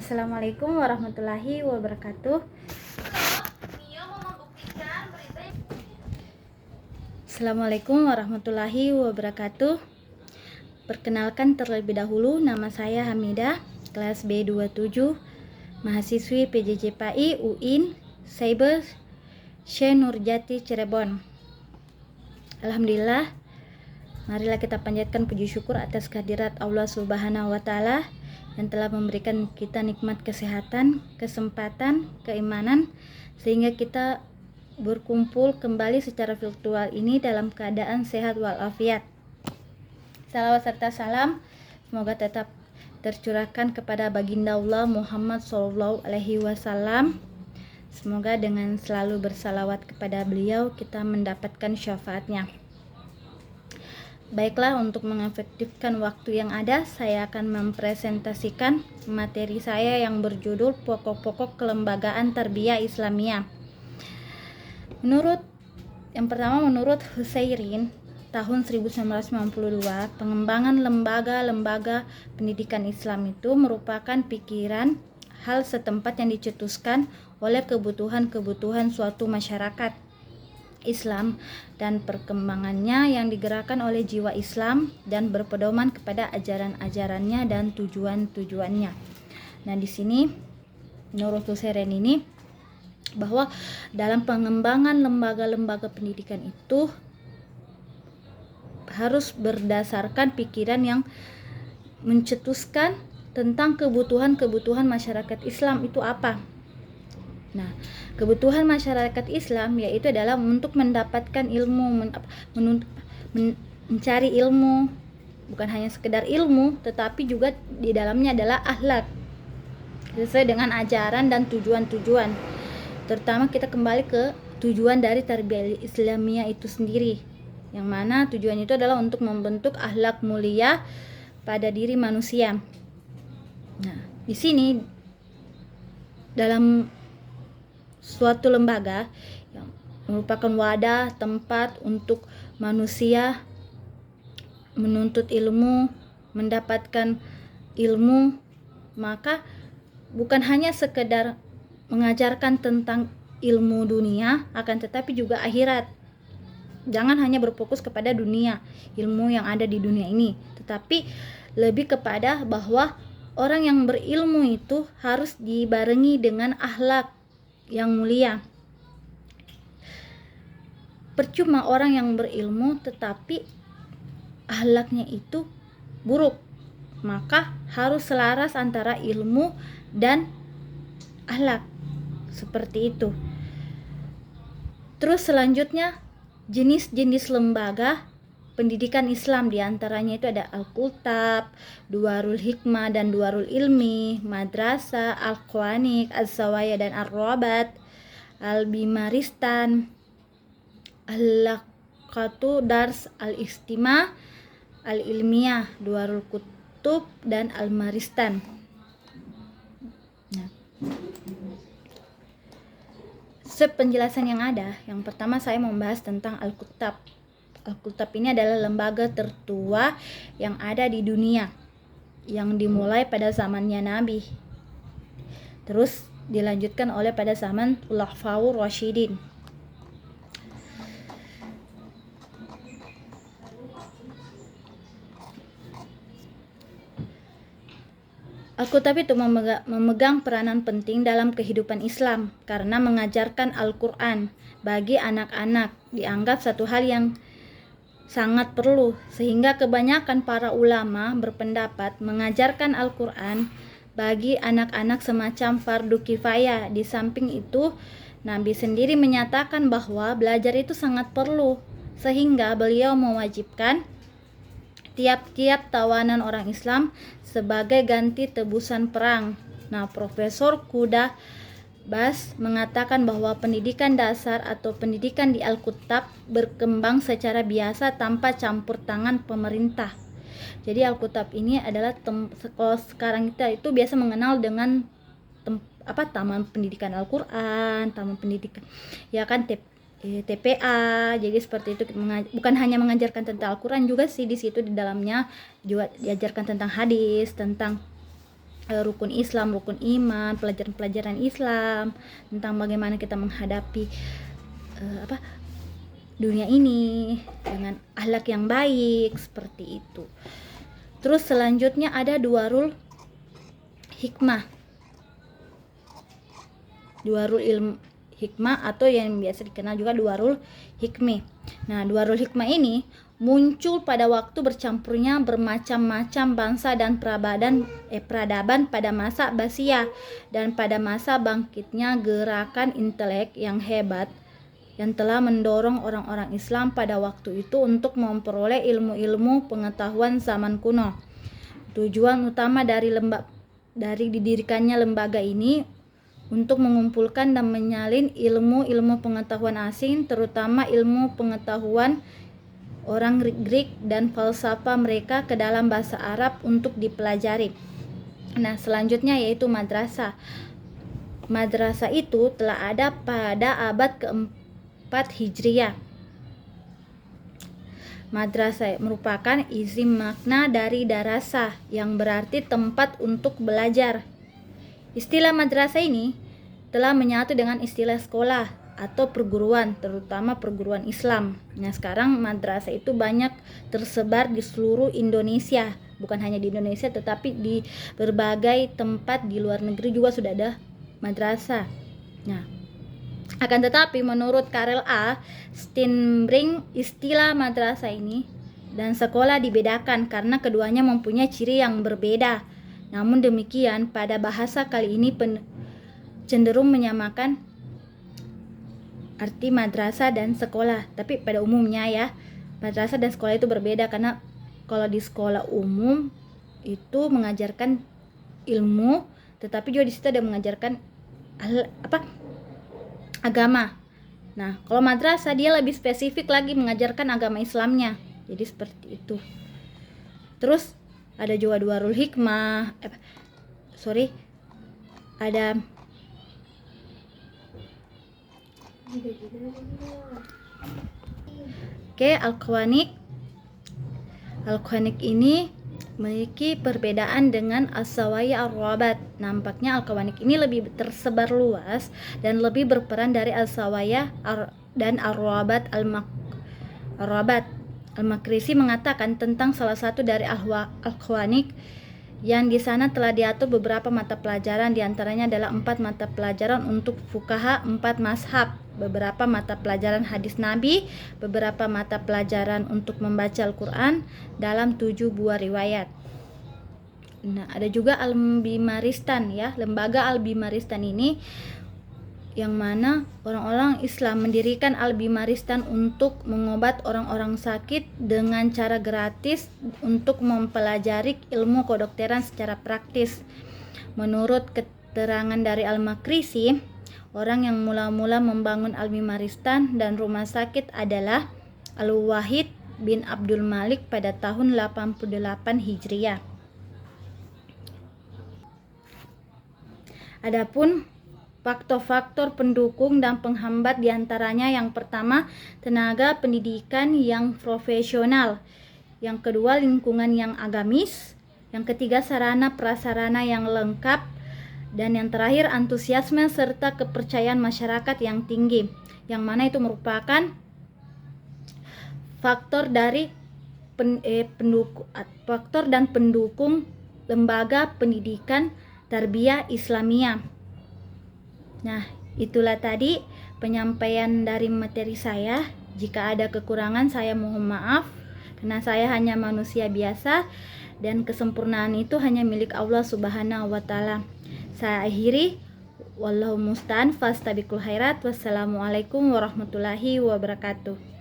Assalamualaikum warahmatullahi wabarakatuh. Assalamualaikum warahmatullahi wabarakatuh. Perkenalkan terlebih dahulu, nama saya Hamidah, kelas B27, mahasiswi PJJ PAI UIN Cyber Syekh Nurjati Cirebon. Alhamdulillah, marilah kita panjatkan puji syukur atas kehadirat Allah Subhanahu wa Ta'ala yang telah memberikan kita nikmat kesehatan, kesempatan, keimanan, sehingga kita berkumpul kembali secara virtual ini dalam keadaan sehat walafiat. Salawat serta salam semoga tetap tercurahkan kepada baginda Allah Muhammad SAW. Semoga dengan selalu bersalawat kepada beliau kita mendapatkan syafaatnya. Baiklah, untuk mengefektifkan waktu yang ada, saya akan mempresentasikan materi saya yang berjudul Pokok-pokok Kelembagaan Tarbiyah Islamiyah. Menurut Husairin, tahun 1992, pengembangan lembaga-lembaga pendidikan Islam itu merupakan pikiran hal setempat yang dicetuskan oleh kebutuhan-kebutuhan suatu masyarakat Islam dan perkembangannya yang digerakkan oleh jiwa Islam dan berpedoman kepada ajaran-ajarannya dan tujuan-tujuannya. Nah, di sini menurut Husairin ini bahwa dalam pengembangan lembaga-lembaga pendidikan itu harus berdasarkan pikiran yang mencetuskan tentang kebutuhan-kebutuhan masyarakat Islam itu apa. Nah, kebutuhan masyarakat Islam yaitu adalah untuk mendapatkan ilmu, mencari ilmu, bukan hanya sekedar ilmu, tetapi juga di dalamnya adalah akhlak sesuai dengan ajaran dan tujuan-tujuan. Terutama kita kembali ke tujuan dari tarbiyah Islamiyah itu sendiri, yang mana tujuan itu adalah untuk membentuk akhlak mulia pada diri manusia. Nah, di sini dalam suatu lembaga yang merupakan wadah tempat untuk manusia menuntut ilmu, mendapatkan ilmu, maka bukan hanya sekedar mengajarkan tentang ilmu dunia, akan tetapi juga akhirat. Jangan hanya berfokus kepada dunia, ilmu yang ada di dunia ini, tetapi lebih kepada bahwa orang yang berilmu itu harus dibarengi dengan akhlak yang mulia. Percuma orang yang berilmu tetapi akhlaknya itu buruk, maka harus selaras antara ilmu dan akhlak, seperti itu. Terus selanjutnya jenis-jenis lembaga pendidikan Islam, diantaranya itu ada Al-Kutab, Duarul Hikmah dan Duarul Ilmi, Madrasah, Al-Qawanik, Az-Zawaya dan Ar-Rabat, Al-Bimaristan, Al-Laqatu, Dars Al-Istima, Al-Ilmiyah, Duarul Kutub dan Al-Maristan. Nah, sepenjelasan yang ada, yang pertama saya membahas tentang Al-Kutab. Al-Kutab ini adalah lembaga tertua yang ada di dunia, yang dimulai pada zamannya Nabi, terus dilanjutkan oleh pada zaman Khulafaur Rasyidin. Al-Kutab itu memegang peranan penting dalam kehidupan Islam karena mengajarkan Al-Quran bagi anak-anak dianggap satu hal yang sangat perlu, sehingga kebanyakan para ulama berpendapat mengajarkan Al-Quran bagi anak-anak semacam fardu kifayah. Di samping itu, Nabi sendiri menyatakan bahwa belajar itu sangat perlu, sehingga beliau mewajibkan tiap-tiap tawanan orang Islam sebagai ganti tebusan perang. Nah, Profesor Kuda Bas mengatakan bahwa pendidikan dasar atau pendidikan di Al-Kutab berkembang secara biasa tanpa campur tangan pemerintah. Jadi Al-Kutab ini adalah kalau sekarang kita itu biasa mengenal dengan taman pendidikan Al-Quran, taman pendidikan ya kan, TPA. Jadi seperti itu, bukan hanya mengajarkan tentang Al-Quran juga sih, di situ di dalamnya juga diajarkan tentang hadis, tentang rukun Islam, rukun iman, pelajaran-pelajaran Islam tentang bagaimana kita menghadapi dunia ini dengan akhlak yang baik, seperti itu. Terus selanjutnya ada Duarul Hikmah. Duarul Hikmah atau yang biasa dikenal juga Duarul Hikmah. Nah, Duarul Hikmah ini muncul pada waktu bercampurnya bermacam-macam bangsa dan peradaban pada masa Abbasiyah dan pada masa bangkitnya gerakan intelek yang hebat yang telah mendorong orang-orang Islam pada waktu itu untuk memperoleh ilmu-ilmu pengetahuan zaman kuno. Tujuan utama dari didirikannya lembaga ini untuk mengumpulkan dan menyalin ilmu-ilmu pengetahuan asing, terutama ilmu pengetahuan orang Greek dan falsafah mereka ke dalam bahasa Arab untuk dipelajari. Nah, selanjutnya yaitu madrasah. Madrasah itu telah ada pada abad ke-4 Hijriah. Madrasah merupakan isim makna dari darasah yang berarti tempat untuk belajar. Istilah madrasah ini telah menyatu dengan istilah sekolah atau perguruan, terutama perguruan Islam. Nah, sekarang madrasah itu banyak tersebar di seluruh Indonesia, bukan hanya di Indonesia tetapi di berbagai tempat di luar negeri juga sudah ada madrasah. Nah, akan tetapi menurut Karel A. Steenbrink, istilah madrasah ini dan sekolah dibedakan karena keduanya mempunyai ciri yang berbeda. Namun demikian, pada bahasa kali ini cenderung menyamakan arti madrasah dan sekolah. Tapi pada umumnya ya, madrasah dan sekolah itu berbeda karena kalau di sekolah umum itu mengajarkan ilmu, tetapi juga di situ ada mengajarkan agama. Nah, kalau madrasah dia lebih spesifik lagi mengajarkan agama Islamnya. Jadi seperti itu. Terus ada juga Duarul Hikmah. Ada Al-Qawanik. Al-Qawanik ini memiliki perbedaan dengan As-Sawaya Ar-Rabat. Nampaknya Al-Qawanik ini lebih tersebar luas dan lebih berperan dari Al-Sawaya dan Ar-Rabat. Al-Makrisi mengatakan tentang salah satu dari Al-Qawanik yang di sana telah diatur beberapa mata pelajaran, diantaranya adalah 4 mata pelajaran untuk fuqaha, 4 mazhab, beberapa mata pelajaran hadis Nabi, beberapa mata pelajaran untuk membaca Al-Quran dalam 7 buah riwayat. Nah, ada juga Al-Bimaristan ya, lembaga Al-Bimaristan ini yang mana orang-orang Islam mendirikan Al-Bimaristan untuk mengobat orang-orang sakit dengan cara gratis untuk mempelajari ilmu kedokteran secara praktis. Menurut keterangan dari Al-Makrisi, orang yang mula-mula membangun Al-Bimaristan dan rumah sakit adalah Al-Wahid bin Abdul Malik pada tahun 88 Hijriah. Adapun faktor-faktor pendukung dan penghambat diantaranya yang pertama, tenaga pendidikan yang profesional. Yang kedua, lingkungan yang agamis. Yang ketiga, sarana prasarana yang lengkap. Dan yang terakhir, antusiasme serta kepercayaan masyarakat yang tinggi. Yang mana itu merupakan faktor dari faktor dan pendukung lembaga pendidikan tarbiyah Islamiyah. Nah, itulah tadi penyampaian dari materi saya. Jika ada kekurangan saya mohon maaf, karena saya hanya manusia biasa dan kesempurnaan itu hanya milik Allah Subhanahu wa taala. Saya akhiri, wallahu musta'an, fastabiqul khairat. Wassalamualaikum warahmatullahi wabarakatuh.